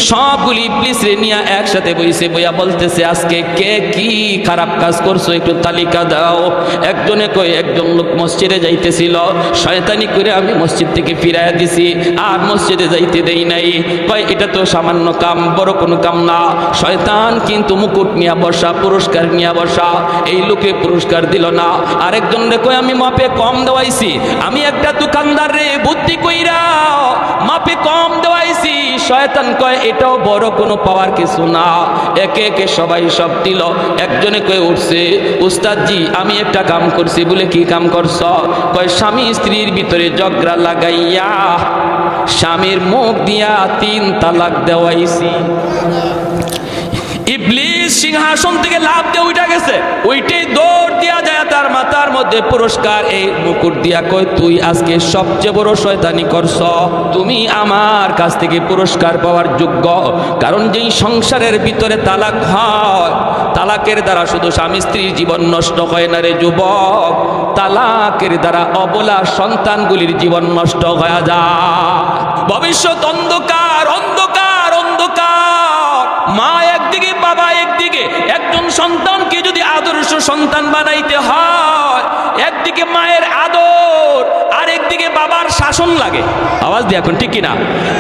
সবগুলি ইবলিস রে নিয়ে একসাথে বইছে, বইয়া বলতেছে আজকে কে কি খারাপ কাজ করছো একটু তালিকা দাও। একজনে কই একজন লোক মসজিদে যাইতেছিল, শয়তানি করে আমি মসজিদ থেকে ফিরাইয়া দিছি, আর মসজিদে যাইতে দেই নাই। কয় এটা তো সামান্য কাম, বড় কোনো কাম না। শয়তান কিন্তু মুকুট নিয়ে বসা, পুরস্কার নিয়ে বসা, এই লোকে পুরস্কার দিল না। আরেকজন রে কয় আমি মাপে কম দেওয়াইছি, আমি একটা দোকানদার রে বুদ্ধি কইরা মাপে কম দেওয়াইছি। শয়তান কয় এটাও বড় কোনো পাওয়ার কিছু না। একে একে সবাই সব দিল। একজনে কয়ে উঠছে উস্তাদজি আমি একটা কাম করছি। বলে কি কাম করছ? কয় স্বামী স্ত্রীর ভিতরে ঝগড়া লাগাইয়া স্বামীর মুখ দিয়া 3 তালাক দেওয়াইছি। ইবলিস সিংহাসন থেকে লাফ দিয়ে উঠা গেছে, ওইটাই দৌড় দিয়া যায় তার মাথার মধ্যে পুরস্কার এই মুকুট দিয়া কয় তুই আজকে সবচেয়ে বড় শয়তানি করছ, তুমি আমার কাছ থেকে পুরস্কার পাওয়ার যোগ্য। কারণ যেই সংসারের ভিতরে তালাক হয়, তালাকের দ্বারা শুধু স্বামী স্ত্রীর জীবন নষ্ট হয় না রে যুবক, তালাকের দ্বারা অবলা সন্তানগুলির জীবন নষ্ট হয়ে যায়। ভবিষ্যৎ অন্ধকার অন্ধকার অন্ধকার। মা একদিকে বাবা একদিকে, একজন সন্তানকে যদি আদর্শ সন্তান বানাইতে হয়, একদিকে মায়ের আদর আর একদিকে বাবার শাসন লাগে। আওয়াজ দিয়ে এখন ঠিক কিনা?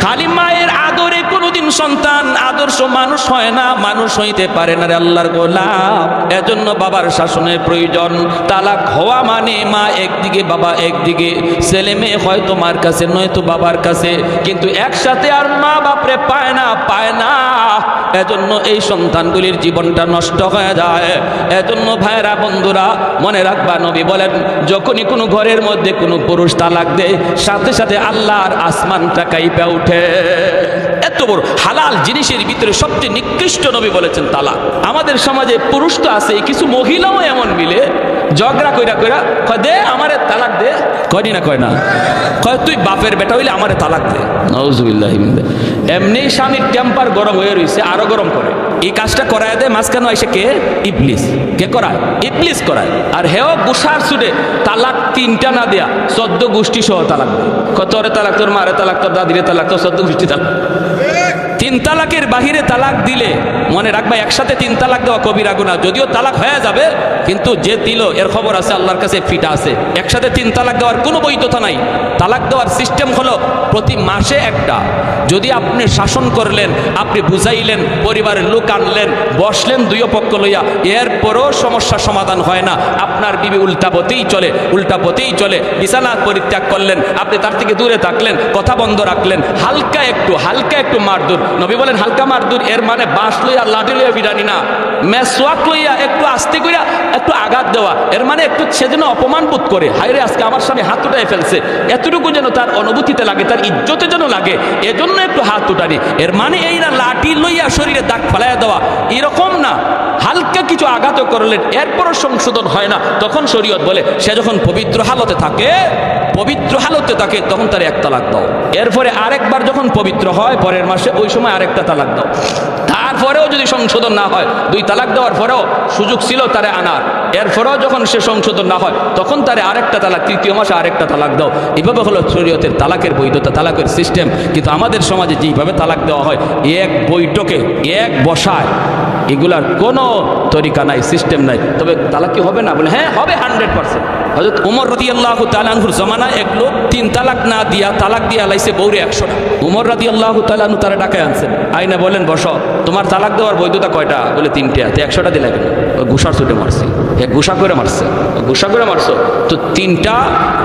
খালি মায়ের আদরে কোনোদিন সন্তান আদর্শ মানুষ হয় না, মানুষ হইতে পারে না রে আল্লাহর গোলাম। এজন্য বাবার শাসনের প্রয়োজন। তালাক হওয়া মানে মা একদিকে বাবা একদিকে, ছেলে মেয়ে হয়তো মার কাছে নয়তো বাবার কাছে, কিন্তু একসাথে আর মা বাপরে পায় না পায় না। এজন্য এই সন্তানগুলির জীবনটা নষ্ট হয়ে যায়। এজন্য ভাইরা বন্ধুরা মনে রাখবা, নবী বলেন যখনই কোনো ঘরের মধ্যে কোনো পুরুষ তালাক দেয়, সাথে সাথে আল্লাহর আসমানটা কাঁপে ওঠে। এত বড় হালাল জিনিসের ভিতরে সবচেয়ে নিকৃষ্ট নবী বলেছেন তালাক। আমাদের সমাজে পুরুষ তো আছে, কিছু মহিলাও এমন মিলে ঝগড়া কইরা কইরা কয় দে আমারে তালাক দে, কয়নি না কয় না, কয় তুই বাপের বেটা হইলে আমারে তালাক দে। নাউজুবিল্লাহি মিন যালিক। এমনি স্বামীর টেম্পার গরম হয়ে রইছে, আরো গরম করে। এই কাজটা করায় দেয় মাঝখানে এসে কে? ইবলিস। কে করায়? ইবলিস করায়। আর হেও গুসার ছুটে তালাক 3টা না দেয়া 14 গোষ্ঠী সহ তালাক দেয়। তোরে তালাক, তোর মারে তালাক, তোর দাদিরে তালাক, তোর 14 গোষ্ঠী তালাক। 3 তালাকের বাহিরে তালাক দিলে মনে রাখবা একসাথে 3 তালাক দেওয়া কবিরা গুনাহ। যদিও তালাক হয়ে যাবে, কিন্তু যে দিল এর খবর আছে, আল্লাহর কাছে ফিটা আছে। একসাথে 3 তালাক দেওয়ার কোনো বৈধতা নাই। তালাক দেওয়ার সিস্টেম হলো প্রতি মাসে একটা। যদি আপনি শাসন করলেন, আপনি বুঝাইলেন, পরিবারের লোক আনলেন, বসলেন 2 পক্ষ লইয়া, এরপরও সমস্যা সমাধান হয় না, আপনার বিবি উল্টা পথেই চলে, উল্টা পথেই চলে, বিছানা পরিত্যাগ করলেন, আপনি তার থেকে দূরে থাকলেন, কথা বন্ধ রাখলেন, হালকা একটু মারদুর। নবী বলেন হালকা মারদুর এর মানে বাঁশ লইয়া লাঠি লইয়া বিরানি না, মেসওয়াক লইয়া একটু আস্তে কইরা একটু আঘাত দেওয়া। এর মানে একটু সে যেন অপমান বোধ করে, হায়রে আজকে আমার সামনে হাত উঠায় ফেলছে, এতটুকু যেন তার অনুভূতিতে লাগে, তার ইজ্জতে যেন লাগে, এজন্য একটু হাত উঠানি। এর মানে এই না লাঠি লইয়া শরীরে দাগ ফেলাইয়া দেওয়া, এরকম না। হালকা কিছু আঘাত করলেন, এরপরও সংশোধন হয় না, তখন শরীয়ত বলে সে যখন পবিত্র হালতে থাকে তখন তার 1 তালাক দাও। এরপরে আরেকবার যখন পবিত্র হয় পরের মাসে, ওই সময় আরেকটা তালাক দাও। তারপরেও যদি সংশোধন না হয়, 2 তালাক দেওয়ার পরেও সুযোগ ছিল তারে আনার, এরপরেও যখন সে সংশোধন না হয় তখন তারে আরেকটা তালাক, 3য় মাসে আরেকটা তালাক দাও। এভাবে হলো শরীয়তের তালাকের বৈধতা, তালাকের সিস্টেম। কিন্তু আমাদের সমাজে যেভাবে তালাক দেওয়া হয়, এক বৈঠকে এক বসায়, এগুলার কোনো তরিকা নাই, সিস্টেম নাই। তবে তালাক কি হবে না? বলে হ্যাঁ হবে 100%। হযরত ওমর রাদিয়াল্লাহু তাআলা আনহুর জামানায় এক লোক 3 তালাক না দিয়া তালাক দিয়া লাইছে বউরে 100টা। ওমর রাদিয়াল্লাহু তাআলা আনহু তারে ডাকায় আনছেন, আইনা বলেন বসো, তোমার তালাক দেওয়ার বৈধতা কয়টা? বলে 3টা। তো 100টা দিলা কেন? ঘুষার ছুটে মারছি, ঘুষা করে মারছো, তো 3টা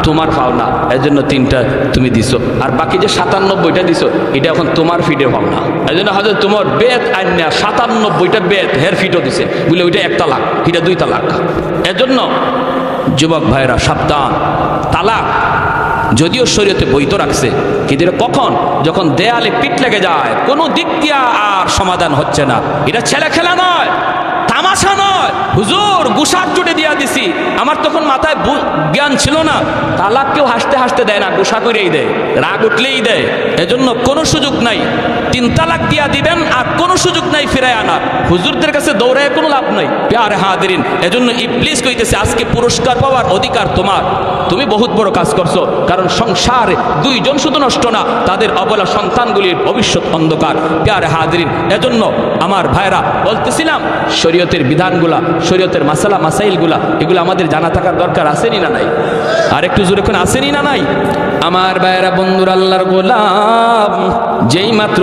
তোমার পাওনা, এর জন্য 3টা তুমি দিছো, আর বাকি যে 97টা দিছো এটা এখন তোমার ফিডে পাওনা। এই জন্য হয়তো তোমার বেত আইনা 97টা বেত হের ফিটও দিছে, বলে ওইটা 1 তালাক, এটা 2 তালাক। এজন্য যুবক ভাইরা সাবধান। তালাক যদিও শরীয়তে বৈধ রাখছে, কিন্তু কখন? যখন দেয়ালে পিঠ লেগে যায়, কোনো দিক দিয়া আর সমাধান হচ্ছে না। এটা ছেলে খেলা নয়। তামাশা নয় হুজুর, গুসার চুটে দিয়া দিছি। আমার তখন মাথায় জ্ঞান ছিল না, তালাক কেউ হাসতে হাসতে দেয় না, গুসা করেই দেয়, রাগ উঠলেই দেয়। এজন্য কোনো সুযোগ নাই, 3 তালাক দিয়া দিবেন আর কোনো সুযোগ নাই ফিরায় আনার। হুজুরদের কাছে দৌড়ায় কোনো লাভ নাই। প্যারে হাদিরিন, এজন্য ইবলিস কইতেছে আজকে পুরস্কার পাওয়ার অধিকার তোমার, তুমি বহুত বড় কাজ করছো। কারণ সংসারে 2 জন শুধু নষ্ট না, তাদের অবলা সন্তানগুলির ভবিষ্যৎ অন্ধকার। প্যারে হাদিরিন, এজন্য আমার ভাইরা বলতেছিলাম, শরীয়তের বিধানগুলা, শরীয়তের মাসালা মাসাইলগুলা, এগুলো আমাদের জানা থাকার দরকার আছেনি না নাই? আর একটু জোরে কোন আসেনি না নাই? আমার ভাইরা বন্ধুর আল্লাহর গোলাম যেই মাত্র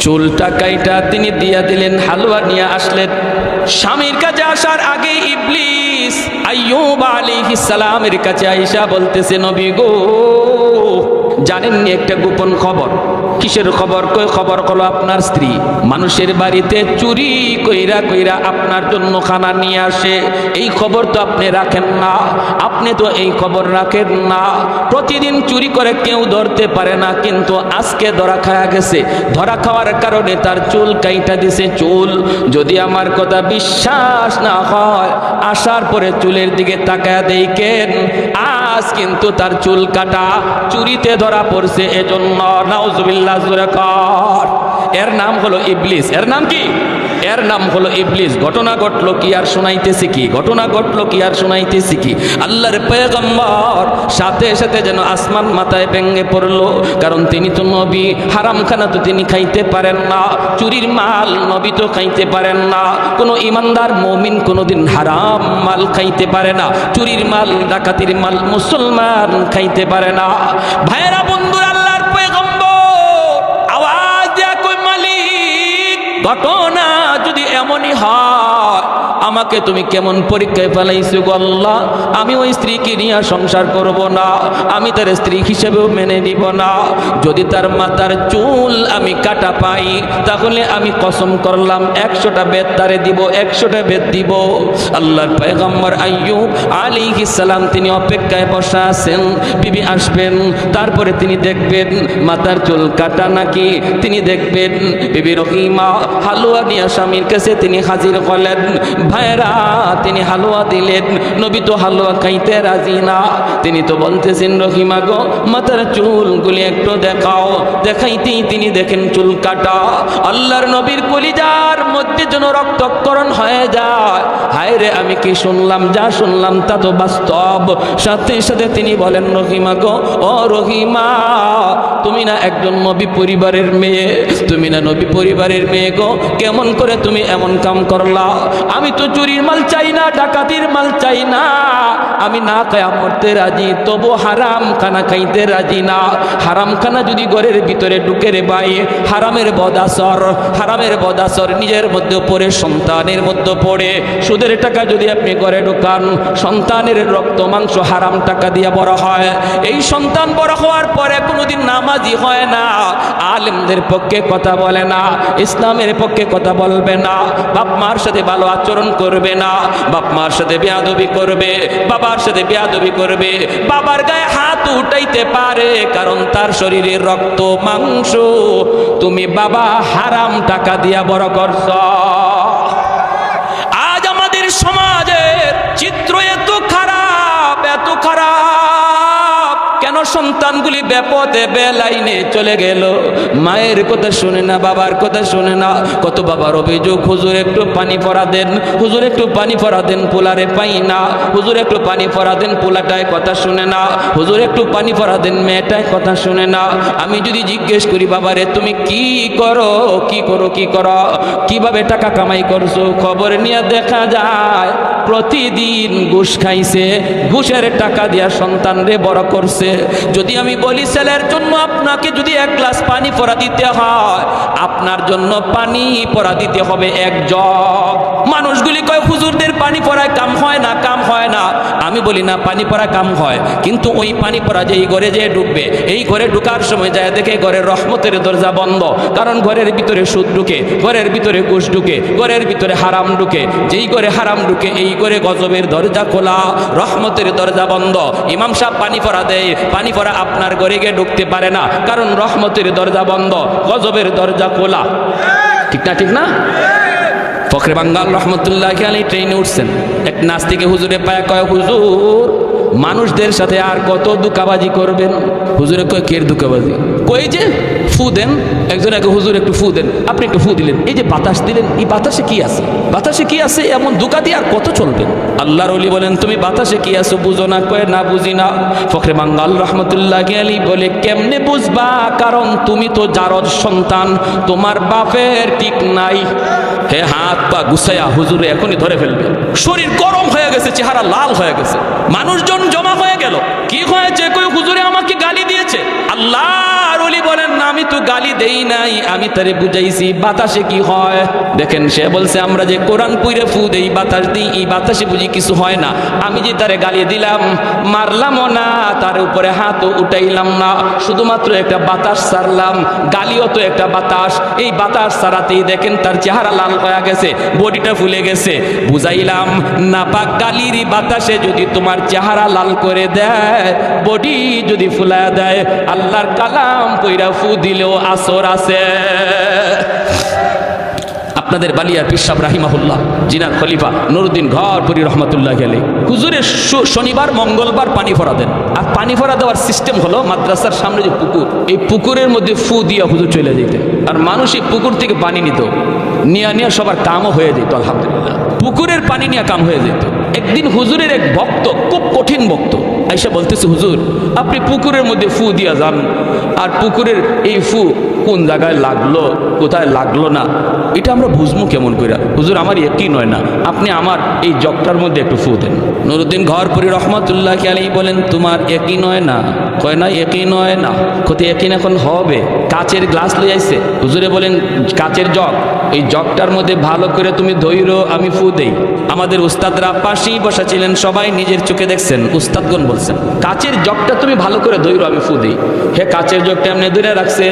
চুলটা কাইটা তিনি দিয়া দিলেন, হালুয়া নিয়ে আসলেন। স্বামীর কাছে আসার আগে ইবলিস আইয়ুব আলাইহিস সালামের কাছে আইসা বলতেছে, নবী গো, জানেননি একটা গোপন খবর? কিসের খবর? কই খবর হলো আপনার স্ত্রী মানুষের বাড়িতে চুরি কইরা কইরা আপনার জন্য খানা নিয়ে আসে। এই খবর তো আপনি রাখেন না, আপনি তো এই খবর রাখেন না। প্রতিদিন চুরি করে কেউ ধরতে পারে না, কিন্তু আজকে ধরা খাওয়া গেছে। ধরা খাওয়ার কারণে তার চুল কাইটা দিছে। চুল যদি আমার কথা বিশ্বাস না হয়, আসার পরে চুলের দিকে তাকায় দেখেন, আজ কিন্তু তার চুল কাটা চুরিতে ধরা পড়ছে। এজন্য নাউজুবিল্লাহ জোরে কর। এর নাম হলো ইবলিস। এর নাম কি? এর নাম হলো ইবলিস। ঘটনা ঘটলো কি আর শোনাইতেছি কি? ঘটনা ঘটলো কি আর শোনাইতেছি কি? আল্লাহর পয়গম্বর সাথে সাথে যেন আসমান মাথায় ভেঙে পড়লো, কারণ তিনি তো নবী। হারাম খানা তো তিনি খাইতে পারেন না, চুরির মাল নবী তো খাইতে পারেন না। কোনো ইমানদার মুমিন কোনোদিন হারাম মাল খাইতে পারে না, চুরির মাল, ডাকাতির মাল মুসলমান খাইতে পারে না। ভাইরা বন্ধুরা, আল্লাহর পয়গম্বর আওয়াজ দেয়া কই, মালিক, ঘটনা যদি এমনই হয়, আমাকে তুমি কেমন পরীক্ষায় ফেলাইছো গো আল্লাহ? আমি ওই স্ত্রীকে নিয়ে সংসার করব না, আমি তার স্ত্রী হিসেবেও মেনে নিব না। যদি তার মাথার চুল আমি কাটা পাই, তাহলে আমি কসম করলাম 100টা বেত তারে দিব, 100টা বেত দিব। আল্লাহর পয়গম্বর আইয়ুব আলাইহিস সালাম তিনি অপেক্ষায় বসা আছেন, বিবি আসবেন, তারপরে তিনি দেখবেন মাথার চুল কাটা নাকি। তিনি দেখবেন বিবি রহিমা হালুয়া নিয়ে স্বামীর কাছে তিনি হাজির হলেন। ভাইরা, তিনি হালুয়া দিলেন, নবী তো হালুয়া খাইতে রাজি না। তিনি তো বলতেছেন, রহিমা গো, মাথার চুলগুলি একটু দেখাও। দেখাইতেই তিনি দেখেন চুল কাটা। আল্লাহর নবীর কলিজার মধ্যে যেন রক্তক্ষরণ হয়ে যায়। হায় রে, আমি কি শুনলাম? যা শুনলাম তা তো বাস্তব। সাথে সাথে তিনি বলেন, রহিমা গো, ও রহিমা, তুমি না একজন নবী পরিবারের মেয়ে, তুমি না নবী পরিবারের মেয়ে গো, কেমন করে তুমি এমন কাম করলা? আমি তো চুরির মাল চাই না, ডাকাতির মাল চাই না, আমি না খায়া মরতে রাজি, তবু হারাম খানা খাইতে রাজি না। হারাম খানা যদি ঘরের ভিতরে ঢুকে রে ভাই, হারামের বদাসর, হারামের বদাসর নিজের মধ্যে পড়ে, সন্তানের মধ্যে পড়ে। সুদের টাকা যদি আপনি ঘরে ঢুকান, সন্তানের রক্ত মাংস হারাম টাকা দিয়ে বড় হয়। এই সন্তান বড় হওয়ার পরে কোনোদিন নামাজি হয় না, আলেমদের পক্ষে কথা বলে না, ইসলামের পক্ষে কথা বলবে না, বাপ মার সাথে ভালো আচরণ করবে না, বাপ মার সাথে বেয়াদবি করবে, বাবার সাথে বেয়াদবি করবে, বাবার গায়ে হাত উঠাইতে পারে, কারণ তার শরীরের রক্ত মাংস তুমি বাবা হারাম টাকা দিয়া বড় করছ। আজ আমাদের সমাজের চিত্র এত খারাপ, এত খারাপ। কেন সন্তানগুলি বেপথে বেলাইনে চলে গেল? মায়ের কথা শুনে না, বাবার কথা শুনে না। কত বাবার অভিযোগ, হুজুর একটু পানি পরা দেন, হুজুর একটু পানি পরা দেন, পোলারে পাই না, হুজুর একটু পানি পরা দেন, পোলাটায় কথা শুনে না, হুজুর একটু পানি পরা দেন, মেয়েটায় কথা শুনে না। আমি যদি জিজ্ঞেস করি, বাবারে তুমি কি করো, কি করো, কি করো, কিভাবে টাকা কামাই করছো, খবর নিয়ে দেখা যায় প্রতিদিন ঘুষ খাইছে, ঘুষের টাকা দিয়া সন্তানরে বড় করছে। যদি আমি বলি ছেলের জন্য আপনাকে যদি 1 গ্লাস পানি পরা দিতে হয়, আপনার জন্য পানি পরা দিতে হবে 1 জগ। মানুষগুলি কয় হুজুরদের পানি পরায় কাম হয় না, কাম হয় না। আমি বলি না, পানি পরা কাম হয়, কিন্তু ওই পানি পরা যেই ঘরে যে ঢুকবে, এই ঘরে ঢুকার সময় যায় দেখে ঘরের রহমতের দরজা বন্ধ, কারণ ঘরের ভিতরে সুদ ঢুকে, ঘরের ভিতরে ঘুষ ঢুকে, ঘরের ভিতরে হারাম ঢুকে। যেই ঘরে হারাম ঢুকে, এই ঘরে গজবের দরজা খোলা, রহমতের দরজা বন্ধ। ইমাম সাহেব পানি পরা দেয়, পানি পরা আপনার ঘরে গিয়ে ঢুকতে পারে না, কারণ রহমতের দরজা বন্ধ, গজবের দরজা খোলা। ঠিক না? ঠিক না? ফখরে বাঙ্গাল রহমতুল্লাহ আলাইহি ট্রেনে উঠছেন, এক নাস্তিকে হুজুরে পায় কয়, হুজুর মানুষদের সাথে আর কত দুকাবাজি করবেন? হুজুরে কয়, কের দুকাবাজি? কই যে ফু দেন। একজন আগে, হুজুর একটু ফু দেন। আপনি একটু ফু দিলেন, এই যে বাতাস দিলেন, এই বাতাসে কি আছে? বাতাসে কি আছে? এমন দুকা দিয়ে আর কত চলবেন? আল্লাহর ওলি বলেন, তুমি বাতাসে কি আছো বুঝো না? কয়, না বুঝি না। ফখরে বাঙ্গাল রহমতুল্লাহ আলাইহি বলে, কেমনে বুঝবা? কারণ তুমি তো জারজ সন্তান, তোমার বাপের ঠিক নাই। হে হাত পা গুছাইয়া হুজুরে এখনই ধরে ফেলবে। শরীর গরম হয়ে গেছে, চেহারা লাল হয়ে গেছে, মানুষজন জমা হয়ে গেল। কি হয়েছে? কই হুজুরে আমাকে গালি দিয়েছে। আল্লাহর ওলি বলেন, না আমি তো গালি দেই নাই, আমি তারে বুঝাইছি বাতাসে কি হয়। দেখেন সে বলছে, আমরা যে কোরআন পইরা ফু দেই, বাতাস দিই, এই বাতাসে বুঝি কিছু হয় না। আমি যে তারে গালি দিলাম, মারলামও না, তার উপরে হাতও উঠাইলাম না, শুধুমাত্র একটা বাতাস ছাড়লাম। গালিও তো একটা বাতাস, এই বাতাস ছাড়াতেই দেখেন তার চেহারা লাল হয়ে গেছে, বডিটা ফুলে গেছে। বুঝাইলাম নাপাক গালির বাতাসে যদি তোমার চেহারা লাল করে দেয়, বডি যদি ফুলায় দেয়, আল্লাহর কালাম কইরা ফু দিলেও আসর আছে। আপনাদের বালিয়ার পীর সাহেব রাহিমাহুল্লাহ, জিনার খলিফা নুরুদ্দিন ঘরপুরি রহমতুল্লাহ আলাইহি, হুজুরের শনিবার মঙ্গলবার পানি ভরা দেন। আর পানি ভরা দেওয়ার সিস্টেম হলো, মাদ্রাসার সামনে যে পুকুর, এই পুকুরের মধ্যে ফু দিয়া হুজুর চলে যেতেন। আর মানুষ এই পুকুর থেকে পানি নিত, নিয়ে সবার কামও হয়ে যেত। আলহামদুলিল্লাহ, পুকুরের পানি নিয়ে কাম হয়ে যেত। একদিন হুজুরের এক ভক্ত, খুব কঠিন ভক্ত, আইসা বলতেছে, হুজুর আপনি পুকুরের মধ্যে ফু দিয়া যান, আর পুকুরের এই ফু কোন জায়গায় লাগলো কোথায় লাগলো না এটা আমরা বুঝবো কেমন করে? হুজুর আমার একই নয় না, আপনি আমার এই জগটার মধ্যে একটু ফু দেন। নুরুদ্দিন ঘরপুরি রহমতুল্লাহ আলাইহি বলেন, তোমার একই নয় না? কয় না, একই নয় না। কোথায় একই এখন হবে? কাচের গ্লাস লই আইছে। হুজুরে বলেন, কাচের জগ, এই জগটার মধ্যে ভালো করে তুমি ধৈর্য, আমি ফু দেই। আমাদের উস্তাদরা পাশেই বসা ছিলেন, সবাই নিজের চোখে দেখছেন। উস্তাদগণ বলছেন, কাচের জগটা তুমি ভালো করে ধৈর্য, আমি ফু দেই। হে কাচের জগটা এমনি ধরে রাখছে।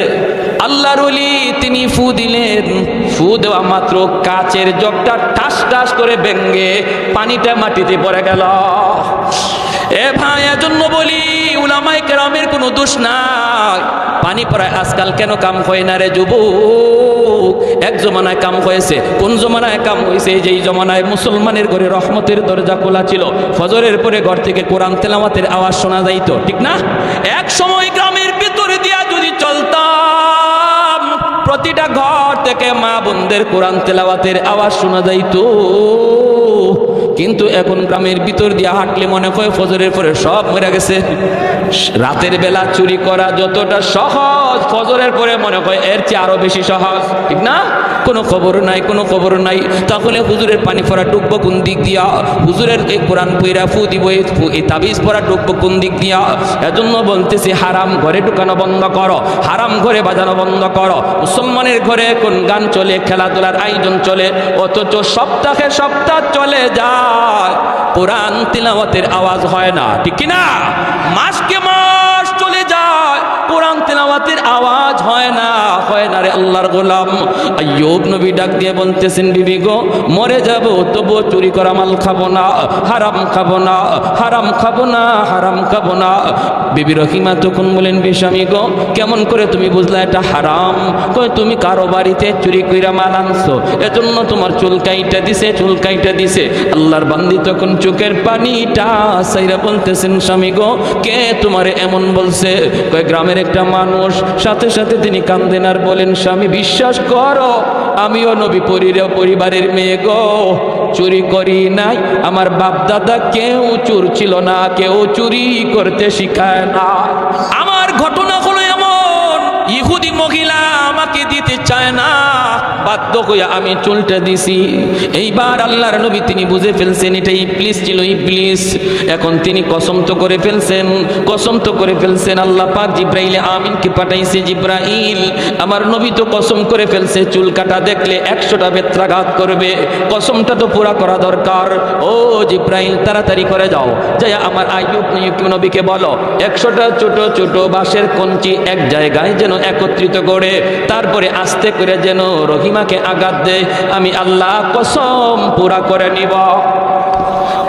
আল্লাহর ওলি তিনি ফু দিলেন, ফু দেওয়া মাত্র কাচের জগটা ঠাস ঠাস করে ভেঙে পানিটা মাটিতে পড়ে গেল। এ ভাই, এজন্য বলি উলামায়ে কেরামের কোনো দোষ নাই। পানি পড়ায় আজকাল কেন কাম হয় না রে যুবক? এক জমানায় কাম হয়েছে। কোন জমানায় কাম হয়েছে? যেই জমানায় মুসলমানের ঘরে রহমতের দরজা খোলা ছিল, ফজরের পরে ঘর থেকে কোরআন তেলাওয়াতের আওয়াজ শোনা যাইত, ঠিক না? এক সময় গ্রামের ভিতরে দিয়া যদি চলতাম, প্রতিটা ঘর থেকে মা বোনদের কোরআন তেলাওয়াতের আওয়াজ শোনা যাইত। কিন্তু এখন গ্রামের ভিতর দিয়ে হাঁটলে মনে হয় ফজরের পরে সব মরে গেছে। রাতের বেলা চুরি করা যতটা সহজ, ফজরের পরে মনে হয় এর চেয়ে আরো বেশি সহজ, ঠিক না? কোনো খবর নাই, কোনো খবর নাই। তাহলে হুজুরের পানি পড়া ডুববো কোন দিক দিয়া? হুজুরের এই কোরআন পইরা ফু দিব, এই তাবিজ পড়া ডুববো কোন দিক দিয়া? এজন্য বলতেছি, হারাম ঘরে ঢুকানো বন্ধ করো, হারাম ঘরে বাজানো বন্ধ করো। মুসলমানের ঘরে কোন গান চলে, খেলাধুলার আয়োজন চলে, অথচ সপ্তাহে সপ্তাহ চলে যায়, কোরআন তিলাওয়াতের আওয়াজ হয় না, ঠিক কিনা? মাসকে মাস চলে যায়, কোরআন তিলাওয়াতের আওয়াজ হয় না, হয় না রে আল্লাহর গোলাম। আইয়ুব নবী ডাক দিয়ে বলতেছেন, বিবি গো মরে যাব তবু চুরি করা মাল খাবো না, হারাম খাবো না, হারাম খাবো না, হারাম খাবো না। বিবি রহিমা তখন বলেন, বেশামি গো কেমন করে তুমি বুঝলা এটা হারাম? কই তুমি কারো বাড়িতে চুরি কইরা মাল আনছো, এজন্য তোমার চুল কাইটা দিছে, চুল কাইটা দিছে। আল্লাহর বান্দি তখন চোখের পানিটা সাইরা বলতেছেন, স্বামী গো কে তোমারে এমন বলছে? কয় গ্রামের একটা মানুষ। সাথে সাথে তিনি কান্দেন আর বলেন, স্বামী বিশ্বাস করো আমিও নবী পরিবারের মেয়ে গো, চুরি করি নাই, আমার বাপ দাদা কেউ চোর ছিল না, কেউ চুরি করতে শিখায় না। আমার ঘটনা হলো এমন, ইহুদি মহিলা আমাকে দিতে চায় না, বাধ্য হইয়া আমি চুলটা দিছি। এইবার আল্লাহর নবী তিনি বুঝে ফেলছেন এটা ইবলিস ছিল, ইবলিস। এখন তিনি কসম তো করে ফেলছেন, কসম তো করে ফেলছেন। আল্লাহ পাক জিব্রাইল আমিনকে পাঠাইছে, জিব্রাইল আমার নবী তো কসম করে ফেলছে, চুল কাটা দেখলে 100টা বেত্রাঘাত করবে, কসমটা তো পুরা করা দরকার। ও জিব্রাইল তাড়াতাড়ি করে যাও, যাই আমার আইয়ুব নবীকে বলো 100টা ছোট ছোট বাঁশের কঞ্চি এক জায়গায় যেন একত্রিত করে, তারপরে আস্তে করে যেন রহিমাকে আঘাত দেয়, আমি আল্লাহ কসম পুরা করে নিব।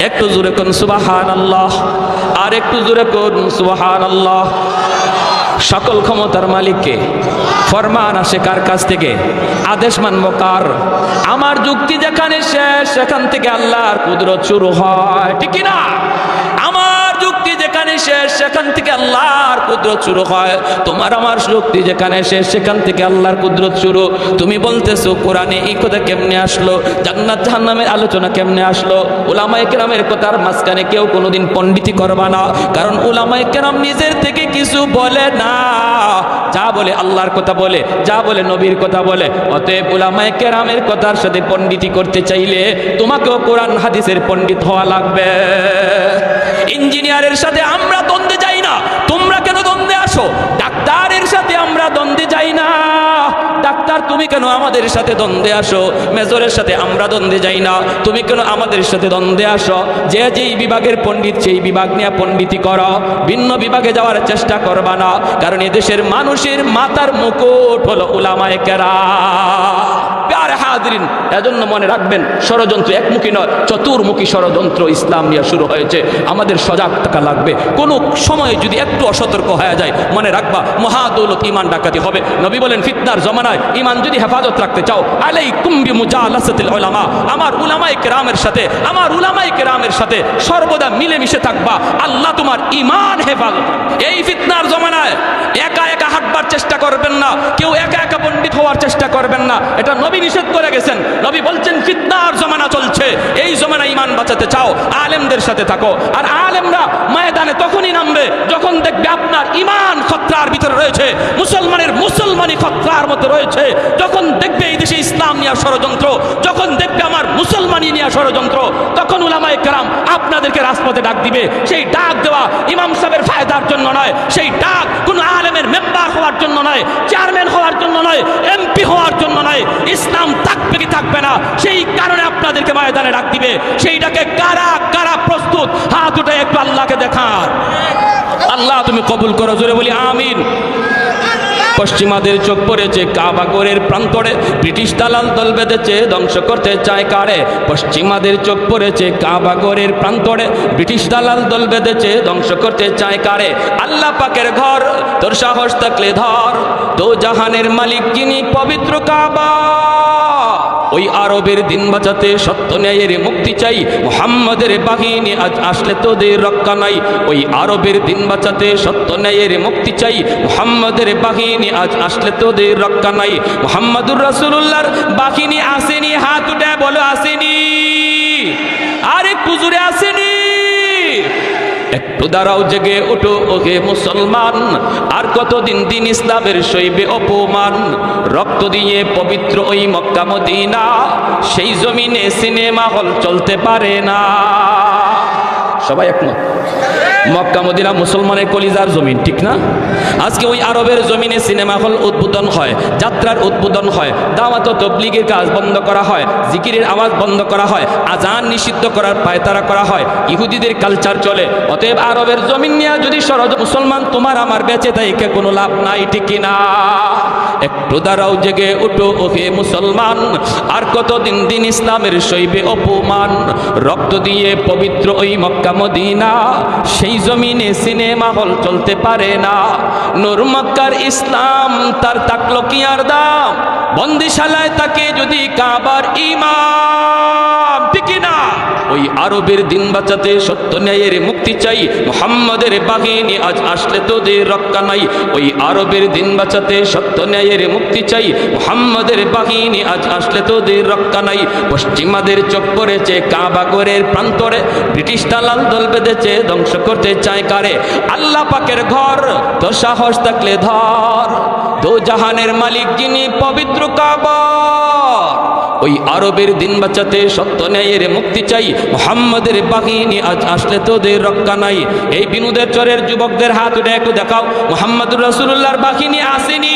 একটু জোরে কোন সুবহানাল্লাহ, আর একটু জোরে কোন সুবহানাল্লাহ। সকল ক্ষমতার মালিককে। ফরমান আসে কার কাছ থেকে? আদেশ মানব কার? আমার যুক্তি যেখানে শেষ সেখান থেকে আল্লাহর কুদরত শুরু হয়, ঠিক না? আমার যুক্তি যেখানে শেষ সেখান থেকে আল্লাহর কুদরত শুরু হয়। তোমার আমার যুক্তি যেখানে শেষ সেখান থেকে আল্লাহর কুদরত শুরু। তুমি বলতেছো কোরআনে এই কথা কেমনে আসলো, জান্নাত জাহান্নামের আলোচনা কেমনে আসলো? উলামায়ে কেরামের কথার মাঝখানে কেউ কোনোদিন পণ্ডিতি করবা না, কারণ উলামায়ে কেরাম নিজের থেকে কিছু বলে না, যা বলে আল্লাহর কথা বলে, যা বলে নবীর কথা বলে। অতএব উলামায়ে কেরামের কথার সাথে পণ্ডিতি করতে চাইলে তোমাকেও কোরআন হাদিসের পণ্ডিত হওয়া লাগবে। ইঞ্জিনিয়ারের সাথে আমরা দ্বন্দ্বে যাই না, তোমরা কেন দ্বন্দ্বে আসো? ডাক্তারের সাথে আমরা দ্বন্দ্বে যাই না, ডাক্তার তুমি কেন আমাদের সাথে দ্বন্দ্বে আসো? মেজরের সাথে আমরা দ্বন্দ্বে যাই না, তুমি কেন আমাদের সাথে দ্বন্দ্বে আসো? যে যেই বিভাগের পণ্ডিত সেই বিভাগ নিয়ে পণ্ডিতি করো, ভিন্ন বিভাগে যাওয়ার চেষ্টা করবা না, কারণ এদেশের মানুষের মাথার মুকুট হলো উলামায়ে কেরাম। প্যারে হাজিরিন, এজন্য মনে রাখবেন, ষড়যন্ত্র একমুখী নয়, চতুর্মুখী ষড়যন্ত্র ইসলাম নিয়ে শুরু হয়েছে। আমাদের সজাগ থাকা লাগবে। কোনো সময় যদি একটু অসতর্ক হয়ে যায়, মনে রাখবা মহাদৌলত ঈমান ডাকাতি হবে। নবী বলেন ফিতনার জমানায় ঈমান যদি হেফাজত রাখতে চাও, আলাইকুম বিমুজালাসাতিল উলামা, আমার উলামায়ে কেরামের সাথে, আমার উলামায়ে কেরামের সাথে সর্বদা মিলেমিশে থাকবা, আল্লাহ তোমার ঈমান হেফাজত। এই ফিতনার জমানায় একা একা হাঁটবার চেষ্টা করবেন না, কেউ একা একা পণ্ডিত হওয়ার চেষ্টা করবেন না, এটা নবী নিষেধ করে গেছেন। নবী বলছেন ফিতনার জমানা চলছে, এই জমানায় ঈমান বাঁচাতে চাও আলেমদের সাথে থাকো। আর আলেমরা ময়দানে তখনই নামবে যখন দেখবে আপনার ঈমান খতরার ভিতরে রয়েছে, মুসলমানের মুসলমানি খতরার মধ্যে রয়েছে, যখন দেখবে এই দেশে ইসলাম নিয়ে ষড়যন্ত্র, যখন দেখবে আমার মুসলমানি নিয়ে ষড়যন্ত্র, তখন উলামায়ে কেরাম আপনাদেরকে রাজপথে ডাক দিবে। সেই ডাক দেওয়া ইমাম সাহেবের ফায়দার জন্য নয়, সেই ডাক কোন আলেমের মেম্বার হওয়ার জন্য নয়, চেয়ারম্যান হওয়ার জন্য নয়, এমপি হওয়ার জন্য নয়। ইসলাম থাকবে কি থাকবে না সেই কারণে আপনাদেরকে ময়দানে ডাক দিবে। সেইটাকে কারা কারা প্রস্তুত, হাত উঠে একটু আল্লাহকে দেখান। আল্লাহ তুমি কবুল করো, জোরে বলি আমিন। পশ্চিমাদের চোখ পড়েছে কাবাগরের প্রান্তরে, ব্রিটিশ দালাল দল বেঁধেছে ধ্বংস করতে চায় কারে? পশ্চিমাদের চোখ পড়েছে কাবাগরের প্রান্তরে, ব্রিটিশ দালাল দল বেঁধেছে ধ্বংস করতে চায় কারে? আল্লাহ পাকের ঘর, তোর সাহস থাকলে ধর, দো জাহানের মালিক যিনি পবিত্র কাবা। ওই আরবের দিন বাঁচাতে সত্য ন্যায়ের মুক্তি চাই, মুহাম্মাদের বাহিনী আজ আসলে তোদের রক্ষা নাই। ওই আরবের দিন বাঁচাতে সত্য ন্যায়ের মুক্তি চাই, মুহাম্মাদের বাহিনী আজ আসলে তোদের রক্ষা নাই। মুহাম্মাদুর রাসূলুল্লাহর বাহিনী আসেনি, হাত উঠে বলো আসেনি। আর একটু জোরে আসেনি। একটু দাঁড়াও, জেগে ওঠো ওহে মুসলমান, আর কতদিন দিন ইসলামের সইবে অপমান। রক্ত দিয়ে পবিত্র ওই মক্কা মদিনা, সেই জমিনে সিনেমা হল চলতে পারে না। সবাই একমত? মক্কা মদিনা মুসলমানের কলিজার জমিন, ঠিক না? আজকে ওই আরবের জমিনে সিনেমা হল উদ্বোধন হয়, যাত্রার উদ্বোধন হয়, দাওয়াত ও তাবলীগের কাজ বন্ধ করা হয়, জিকিরের আওয়াজ বন্ধ করা হয়, আজান নিষিদ্ধ করার পায়তারা করা হয়, ইহুদিদের কালচার চলে। অতএব আরবের জমিন নিয়ে যদি মুসলমান তোমার আমার বেঁচে থাকে কোনো লাভ নাই, ঠিক না? একটু দাঁড়াও, জেগে উঠো ওহে মুসলমান, আর কতদিন দিন ইসলামের সইবে অপমান। রক্ত দিয়ে পবিত্র ওই মক্কা মদিনা, সেই জমিনে সিনেমা হল চলতে পারে না। নূর মক্কার ইসলাম তার থাকলো কি আর দাম, বন্দিশালায় তাকে যদি কাবার ইমাম, ঠিক না? ওই আরবের দিন বাঁচাতে সত্য ন্যায়ের মুক্তি চাই, মুহাম্মাদের বাহিনী আজ আসলে তোদের রক্ষা নাই। ওই আরবের দিন বাঁচাতে সত্য ন্যায়ের মুক্তি চাই, মুহাম্মাদের বাহিনী আজ আসলে তোদের রক্ষা নাই। পশ্চিমাদের চোখ পড়েছে কাবাগরের প্রান্তরে, ব্রিটিশ দালাল দল বেঁধেছে ধ্বংস করতে চায় কারে? আল্লাহ পাকের ঘর, তোর সাহস থাকলে ধর, দো জাহানের মালিক যিনি পবিত্র কাবা। ওই আরবের দিন বাঁচাতে সত্য ন্যায়ের মুক্তি চাই, মুহাম্মাদের বাহিনী আজ আসলে তোদের রক্ষা নাই। এই বিনোদের চরের যুবকদের হাত উঠে একটু দেখাও, মুহাম্মাদুর রাসূলুল্লাহর বাহিনী আসেনি,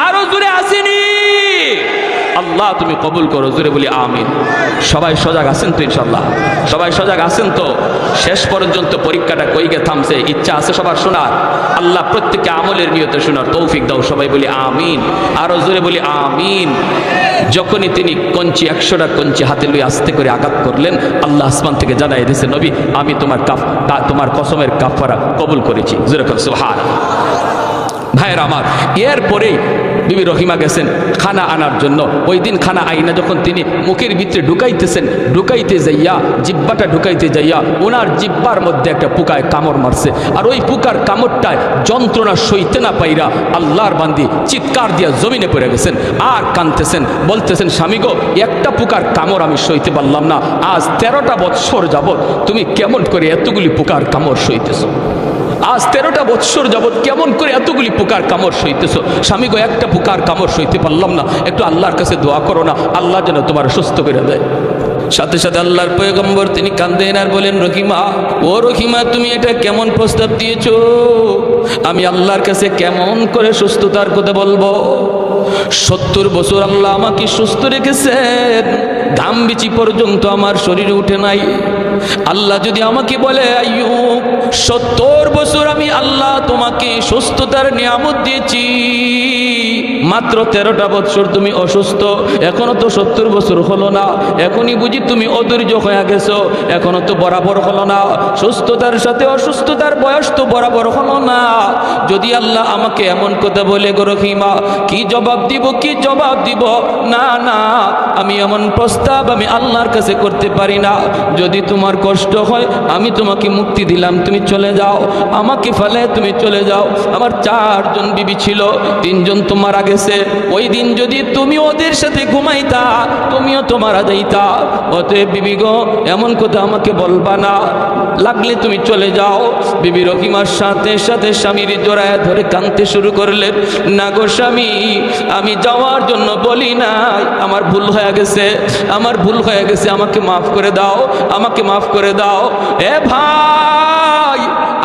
আরো জোরে আসেনি। আল্লাহ তুমি কবুল করো, জোরে বলি আমিন। সবাই সজাগ আছেন তো ইনশাল্লাহ? সবাই সজাগ আছেন তো? শেষ পর্যন্ত পরীক্ষাটা কইগে থামছে, ইচ্ছা আছে সবার শোনার? আল্লাহ প্রত্যেককে আমলের নিয়তে শোনার তৌফিক দাও, সবাই বলি আমিন, আরো জোরে বলি আমিন। যখনই তিনি কঞ্চি 100টা কঞ্চি হাতে লই আস্তে করে আঘাত করলেন, আল্লাহ আসমান থেকে জানাই দিয়েছে, নবী আমি তোমার কসমের কাফারা কবুল করেছি। জোরে সুবহানাল্লাহ। ভাইয়ের আমার, এরপরেই বিবি রহিমা গেছেন খানা আনার জন্য। ওই দিন খানা আইনা যখন তিনি মুখের ভিতরে ঢুকাইতেছেন, ঢুকাইতে যাইয়া জিব্বাটা ঢুকাইতে যাইয়া ওনার জিব্বার মধ্যে একটা পোকায় কামড় মারছে। আর ওই পোকার কামড়টায় যন্ত্রণা সইতে না পাইরা আল্লাহর বান্দি চিৎকার দিয়া জমিনে পড়ে গেছেন আর কাঁদতেছেন, বলতেছেন স্বামী গো, একটা পোকার কামড় আমি সইতে পারলাম না, আজ 13টা বৎসর যাবৎ তুমি কেমন করে এতগুলি পোকার কামড় সইতেছ? আজ 13টা বৎসর যাবৎ কেমন করে এতগুলি পোকার কামড় সইতেছ? স্বামী গো, একটা পোকার কামড় সইতে পারলাম না, একটু আল্লাহর কাছে দোয়া করো না, আল্লাহ যেন তোমার সুস্থ করে দেয়। সাথে সাথে আল্লাহর পয়গম্বর তিনি কাঁদেন আর বলেন, রহিমা, ও রহিমা, তুমি এটা কেমন প্রস্তাব দিয়েছো? আমি আল্লাহর কাছে কেমন করে সুস্থতার কথা বলবো? 70 বছর আল্লাহ আমাকে সুস্থ রেখেছেন, ঘাম বিচি পর্যন্ত আমার শরীরে উঠে নাই। আল্লাহ যদি আমাকে বলে, আইয়ুব, 70 বছর আমি আল্লাহ তোমাকে সুস্থতার নিয়ামত দিয়েছি, মাত্র 13টা বছর তুমি অসুস্থ, এখনো তো 70 বছর হলো না, এখনই বুঝি তুমি অধৈর্য হয়ে গেছো, এখনো তো বরাবর হলো না, সুস্থতার সাথে অসুস্থতার বয়স তো বরাবর হলো না। যদি আল্লাহ আমাকে এমন কথা বলে, গো রহিমা, কি জবাব দিব, কি জবাব দিব? না না, আমি এমন প্রস্তাব আমি আল্লাহর কাছে করতে পারি না। যদি তোমার কষ্ট হয়, আমি তোমাকে মুক্তি দিলাম, তুমি চলে যাও, আমাকে ফেলে তুমি চলে যাও। আমার 4 জন বিবি ছিল, 3 জন তো মারা গেছে। ওই দিন যদি তুমি ওদের সাথে ঘুমাইতা, তুমিও তো মারা যাইতা। অতএব বিবি গো, এমন কথা আমাকে বলবা না, লাগলে তুমি চলে যাও। বিবি রহিমার সাথে সাথে স্বামীর জড়ায় ধরে কাঁদতে শুরু করলেন, না গো স্বামী, আমি যাওয়ার জন্য বলি নাই, আমার ভুল হয়ে গেছে, আমার ভুল হয়ে গেছে, আমাকে মাফ করে দাও, আমাকে মাফ করে দাও। এ ভাই,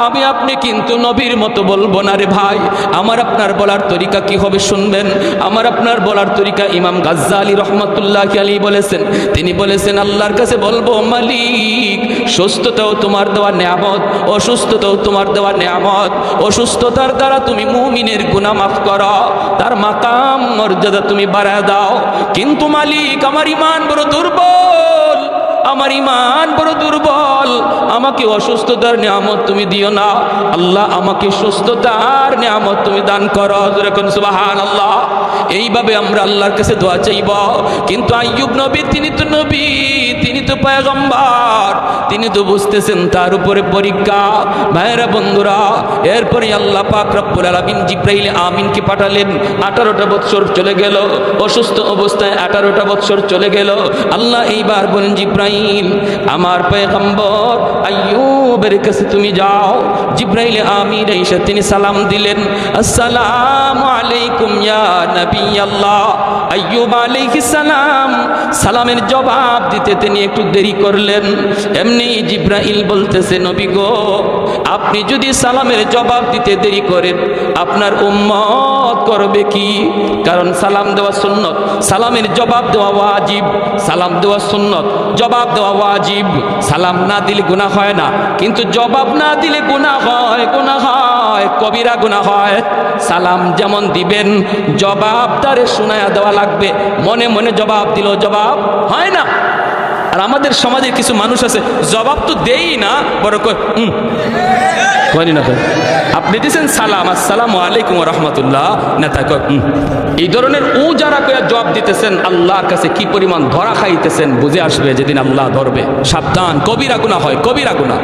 আমি আপনি কিন্তু নবীর মতো বলবো না রে ভাই। আমার আপনার বলার তরিকা কি হবে শুনবেন। আমার আপনার বলার তরিকা ইমাম গাজ্জালি রহমাতুল্লাহ আলাইহি বলেছেন, তিনি বলেছেন, আল্লাহর কাছে বলবো, মালিক, সুস্থতাও তোমার দেওয়া নেয়ামত, অসুস্থতাও তোমার দেওয়া নেয়ামত। অসুস্থতার দ্বারা তুমি মুমিনের গুনাহ মাফ করো, তার মাকাম মর্যাদা তুমি বাড়ায় দাও। কিন্তু মালিক, আমার ঈমান বড় দুর্বল, আমার ঈমান বড় দুর্বল, আমাকে অসুস্থতার নিয়ামত তুমি দিও না। আল্লাহ, আমাকে সুস্থতার নিয়ামত তুমি দান করো। যেরকম সুবহানাল্লাহ। এইভাবে আমরা আল্লাহর কাছে দোয়া চাইব। কিন্তু আইয়ুব নবী, তিনি তো নবী, তিনি তো পয়গম্বর, তিনি তো বুঝতেছেন তার উপরে পরীক্ষা। ভাইরা বন্ধুরা, এরপরে আল্লাহ পাক রব্বুল আলামিন জিবরাইল আমিনকে পাঠালেন। 18টা বৎসর চলে গেল, অসুস্থ অবস্থায় 18টা বৎসর চলে গেল। আল্লাহ এইবার বলেন, জিবরাইল, আমার পয়গম্বর আইয়ুবের কাছে তুমি যাও। জিবরাইল আমিন এসে তিনি সালাম দিলেন, আসসালামু আলাইকুম ইয়া নবী আল্লাহ। আইয়ুব আলাইহিস সালাম সালামের জবাব দিতে তিনি একটু দেরি করলেন। এমনি জিবরাইল বলতেছে, নবী গো, আপনি যদি সালামের জবাব দিতে দেরি করেন, আপনার উম্মত করবে কি? কারণ সালাম দেওয়া সুন্নত, সালামের জবাব দেওয়া ওয়াজিব। সালাম দেওয়া সুন্নত, জবাব দেওয়া ওয়াজিব। সালাম না দিলে গুনাহ হয় না, কিন্তু জবাব না দিলে গুনাহ হয়, গুনাহ হয়, কবিরা গুনাহ হয়। সালাম যেমন দিবেন, জবাব তারে শোনায়া দেওয়া লাগবে। মনে মনে জবাব দিল জবাব হয় না। আর আমাদের সমাজে কিছু মানুষ আছে, জবাব তো দেই না, বড় কই না। আপনি দিয়েছেন সালাম, আসসালামু আলাইকুম রহমতুল্লাহ, নেতা এই ধরনের যারা কয়া জবাব দিতেছেন, আল্লাহর কাছে কি পরিমাণ ধরা খাইতেছেন বুঝে আসবে যেদিন আল্লাহ ধরবে। সাবধান, কবিরা গুনাহ হয়, কবিরা গুনাহ।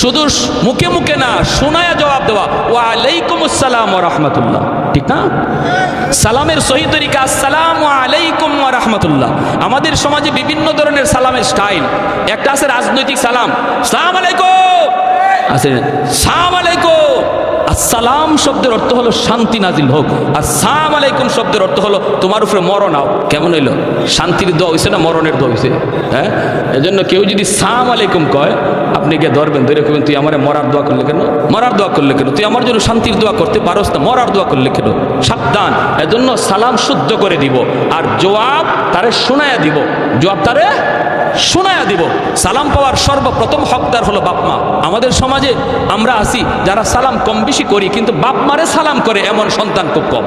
শুধু মুখে মুখে না, শোনায়া জবাব দেওয়া, ওয়া আলাইকুম আসসালাম ওয়া রাহমাতুল্লাহ, ঠিক না? সালামের সহি তরিকা আসসালামু আলাইকুম ওয়া রাহমাতুল্লাহ। আমাদের সমাজে বিভিন্ন ধরনের সালামের স্টাইল। একটা আছে রাজনৈতিক সালাম, আসসালামু আলাইকুম, আছে সালাম আলাইকুম। আসসালাম শব্দের অর্থ হলো শান্তি নাজিল হোক, আর সালাম আলাইকুম শব্দের অর্থ হলো তোমার উপরে মরণ আও। কেমন হইলো? শান্তির দোয়া হয়েছে না মরণের দোয়া হয়েছে? হ্যাঁ, এজন্য কেউ যদি সালাম আলাইকুম কয়, আপনি গিয়ে ধরবেন, ধরে কবেন, তুই আমার মরার দোয়া করলে কেন? মরার দোয়া করলে কেন? তুই আমার জন্য শান্তির দোয়া করতে পারোস না, মরার দোয়া করলে কেন? সাবধান। এজন্য সালাম শুদ্ধ করে দিব, আর জবাব তারে শোনায়া দিব, জবাব তারে শোনায়া দিব। সালাম পাওয়ার সর্বপ্রথম হকদার হলো বাপ মা। আমাদের সমাজে আমরা আছি যারা সালাম কম বেশি করি, কিন্তু বাপ মারে সালাম করে এমন সন্তান খুব কম।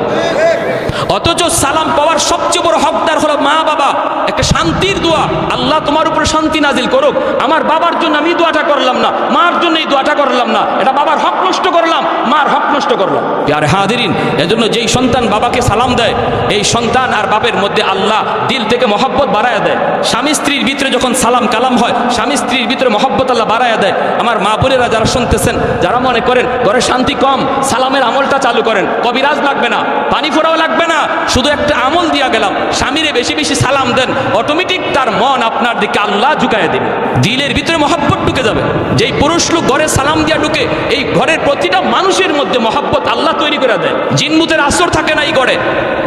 অথচ সালাম পাওয়ার সবচেয়ে বড় হকদার হলো মা বাবা। একটা শান্তির দোয়া, আল্লাহ তোমার উপরে শান্তি নাজিল করুক। আমার বাবার জন্য আমি দোয়াটা করলাম না, মার জন্য এই দোয়াটা করলাম না, এটা বাবার হক নষ্ট করলাম, মার হক নষ্ট করলাম। প্রিয় হাজিরিন, এজন্য যেই সন্তান বাবাকে সালাম দেয়, এই সন্তান আর বাপের মধ্যে আল্লাহ দিল থেকে মহব্বত বাড়ায় দেয়। স্বামী স্ত্রীর ভিতরে যখন সালাম কালাম হয়, স্বামী স্ত্রীর ভিতরে মহব্বত আল্লাহ বাড়ায় দেয়। আমার মা বোনেরা যারা শুনতেছেন, যারা মনে করেন ঘরে শান্তি কম, সালামের আমলটা চালু করেন। কবিরাজ লাগবে না, পানি ফোড়াও লাগবে না, শুধু একটা আমল দিয়া গেলাম, স্বামীরে বেশি বেশি সালাম দেন, অটোমেটিক তার মন আপনার দিকে আল্লাহ ঝুঁকায় দিবে, দিলের ভিতরে মহব্বত ঢুকে যাবে। যেই পুরুষ লোক ঘরে সালাম দিয়া ঢুকে, এই ঘরের প্রতিটা মানুষের মধ্যে মহব্বত আল্লাহ তৈরি করে দেয়। জিনমুতের আসর থাকে না এই ঘরে,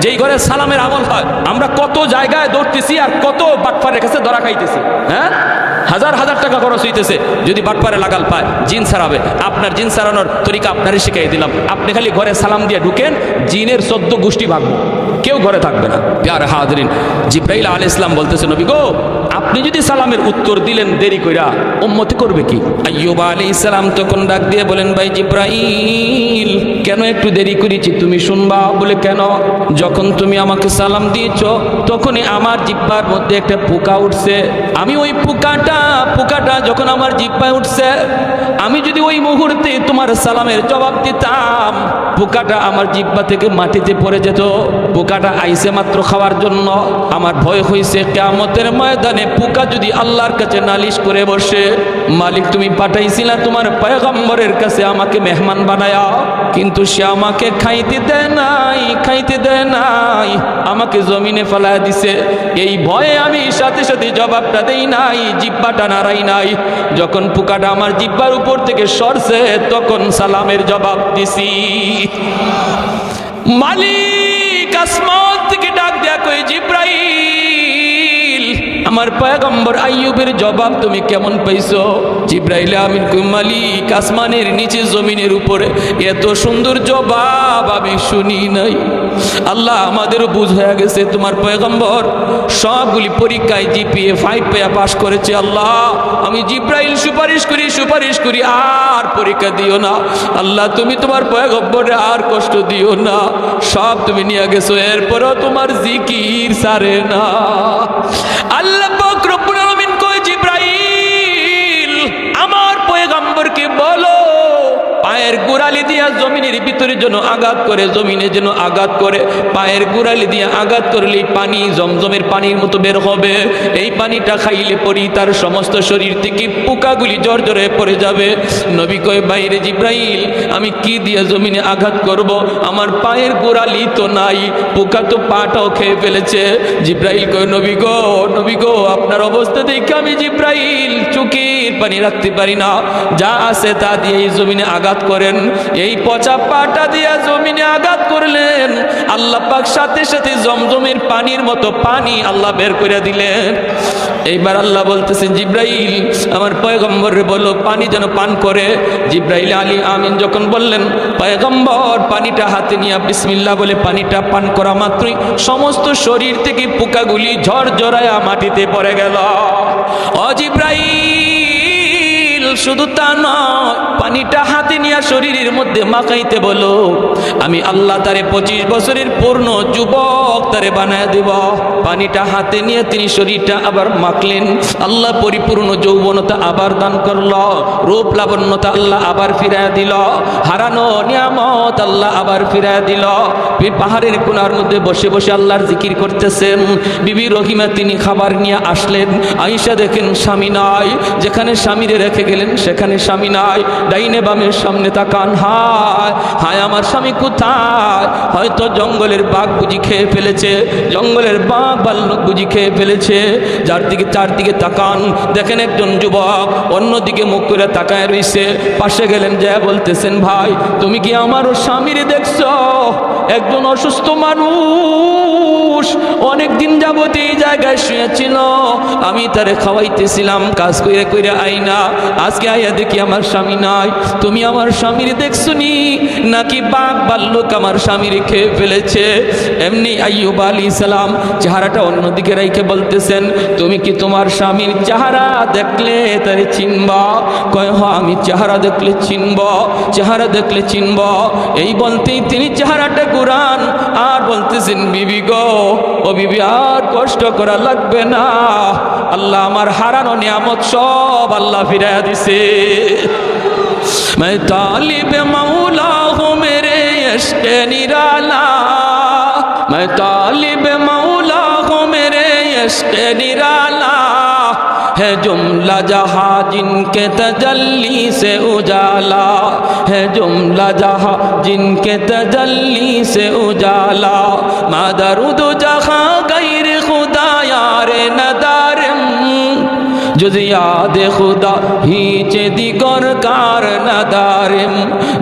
যেই ঘরে সালামের আমল হয়। আমরা কত জায়গায় দৌড়তেছি আর কত বাটপারের কাছে ধরা খাইতেছি, হ্যাঁ, হাজার হাজার টাকা খরচ হইতেছে, যদি বাটপারে লাগাল পায় জিন ছাড়াবে। আপনার জিন ছাড়ানোর তরিকা আপনারই শিখাই দিলাম। আপনি খালি ঘরে সালাম দিয়ে ঢুকেন, জিনের 14 গোষ্ঠী ভাগবো, কেউ ঘরে থাকবে না। প্রিয় হাজিরিন, জিব্রাইল আলাইহিস সালাম বলতেছে, নবী গো, আপনি যদি সালামের উত্তর দিলেন দেরি কইরা, উম্মতি করবে কি? আইয়ুব আলাইহিস সালাম তখন ডাক দিয়ে বলেন, ভাই জিব্রাইল, কেন একটু দেরি করেছি তুমি শুনবা। বলে কেন? যখন তুমি আমাকে সালাম দিয়েছো, তখনই আমার জিহ্বার মধ্যে একটা পোকা উঠছে। আমি ওই পোকাটা যখন আমার জিহ্বায় উঠছে, আমি যদি ওই মুহূর্তে তোমার সালামের জবাব দিতাম, পোকাটা আমার জিহ্বা থেকে মাটিতে পড়ে যেত। পোকাটা আইছে মাত্র খাওয়ার জন্য। আমার ভয় হয়েছে কিয়ামতের ময়দানে পোকা যদি আল্লাহর কাছে নালিশ করে বসে, মালিক তুমি পাঠাইছিলা তোমার পয়গম্বরের কাছে আমাকে মেহমান বানায়া, কিন্তু সে আমাকে খাইতে দেয় নাই, আমাকে জমিনে ফেলায় দিছে। এই ভয়ে আমি সাথে সাথে জবাবটা দেই নাই, জিহ্বাটা নাড়াই নাই। যখন পোকাটা আমার জিহ্বার উপর থেকে সরছে, তখন সালামের জবাব দিছি। মালিক আসমান থেকে ডাক দেয়া কই, জিব্রাইল, আমার পয়গম্বর আইয়ুবের জবাব তুমি কেমন পাইছো? জিব্রাইল আমিন কই, মালিক আসমানের নিচে জমিনের উপরে এত সুন্দর জবাব আমি শুনি নাই। আল্লাহ, আমাদেরও বুঝ হয়ে গেছে তোমার পয়গম্বর সবগুলি পরীক্ষায় জিপিএ 5 পেয়ে পাশ করেছে। আল্লাহ, আমি জিব্রাইল সুপারিশ করি আর পরীক্ষা দিও না। আল্লাহ, তুমি তোমার পয়গম্বরে আর কষ্ট দিও না, সব তুমি নিয়ে গেছো, এরপরও তোমার জিকির সারে না। আল্লাহ পাক রব্বুল আলামিন কয়, জিব্রাইল, আমার পয়গম্বরকে বলো পায়ের গোড়ালি দিয়া জমিনের ভিতরে যেন আঘাত করে, জমিনে যেন আঘাত করে। পায়ের গোড়ালি দিয়ে আঘাত করলে পানি জমজমের পানির মতো বের হবে। এই পানিটা খাইলে পরি তার সমস্ত শরীর থেকে পোকাগুলি জর্জরে পড়ে যাবে। নবী কয়, বাইরে জিব্রাইল, আমি কি দিয়ে জমিনে আঘাত করব? আমার পায়ের গোড়ালি তো নাই, পোকা তো পাটাও খেয়ে ফেলেছে। জিব্রাইল কয়, নবী গো, আপনার অবস্থা দেখে আমি জিব্রাইল চোখের পানি রাখতে পারি না, যা আছে তা দিয়ে এই জমিনে আঘাত করেন। এই পচা পাটা দিয়া জমিনে আঘাত করলেন, আল্লাহ পাক সাথে সাথে জমজমের পানির মতো পানি আল্লাহ বের করে দিলেন। এইবার আল্লাহ বলতেছেন, জিব্রাইল, আমার পয়গম্বরে বলো পানি যেন পান করে। জিব্রাইল আলী আমিন যখন বললেন, পয়গম্বর পানিটা হাতে নিয়ে বিসমিল্লাহ বলে পানিটা পান করা মাত্রই সমস্ত শরীর থেকে পোকাগুলি ঝরঝরায়া মাটিতে পড়ে গেল। ও জিব্রাইল, শুধু তা নয়, পানিটা হাতে নিয়ে শরীরের মধ্যে মাখাইতে বলো, আমি আল্লাহ তারে 25 বছরের পূর্ণ যুবক তারে বানায় দেব। পানিটা হাতে নিয়ে তিনি শরীরটা আবার মাখলেন, আল্লাহ পরিপূর্ণ যৌবনতা আবার দান করল, রূপ লাবণ্যতা আল্লাহ আবার ফিরায় দিল, হারানো নিয়ামত আল্লাহ আবার ফিরায় দিল। পাহাড়ের কোণার মধ্যে বসে বসে আল্লাহর জিকির করতেছেন। বিবি রহিমা তিনি খাবার নিয়ে আসলেন, আয়েশা দেখেন স্বামী নাই, যেখানে স্বামীরে রেখে গেলেন সেখানে স্বামী নাই। ডাইনে বামের সামনে তাকান, হায় আমার স্বামী কোথায়? হয়তো জঙ্গলের বাঘ বুঝি খেয়ে ফেলেছে, জঙ্গলের বাঘ ভাল্লুক বুঝি খেয়ে ফেলেছে। চারদিকে তাকান, দেখেন একজন যুবক অন্যদিকে মুখ করে তাকায় রইছে। পাশে গেলেন, যা বলতেছেন, ভাই তুমি কি আমার স্বামীরে দেখছো? একজন অসুস্থ মানুষ অনেক দিন যাবত এই জায়গায় শুয়েছিল, আমি তারে খাওয়াইতেছিলাম, কাজ করে আইনা আজকে আয়া দেখি আমার স্বামী নাই, তুমি আমার স্বামীর দেখছুনি নাকি বাঘ ভাল্লুক আমার স্বামীর খেয়ে ফেলেছে? এমনি আইয়ুব আলাইহিস সালাম চেহারাটা অন্যদিকে রেখে বলতেছেন, তুমি কি তোমার স্বামীর চেহারা দেখলে তারে চিনবা? কয় হ, আমি চেহারা দেখলে চিনব, চেহারা দেখলে চিনব। এই বলতেই তিনি চেহারাটা ঘুরান আর বলতেছেন, বিবি গো, ও বিবি আর কষ্ট করা লাগবে না, আল্লাহ আমার হারানো নিয়ামত সব আল্লাহ ফিরাইয়া দিছে। मैं तालिब मौला हूँ मेरे इश्क़ निराला, मैं तालिब मौला हूँ मेरे इश्क़ निराला, है जुमला जहाँ जिनके तजल्ली से उजाला, है जुमला जहाँ जिनके तजल्ली से उजाला, मादरुद जहाँ गैर खुदा यार नदारम, जुद याद खुदा हीच दिगर कार नदारम,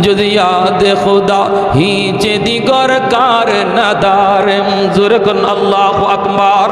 जुद याद खुदा हीच दिगर कार नदारम। ज़ुरकुन अल्लाहु अकबर।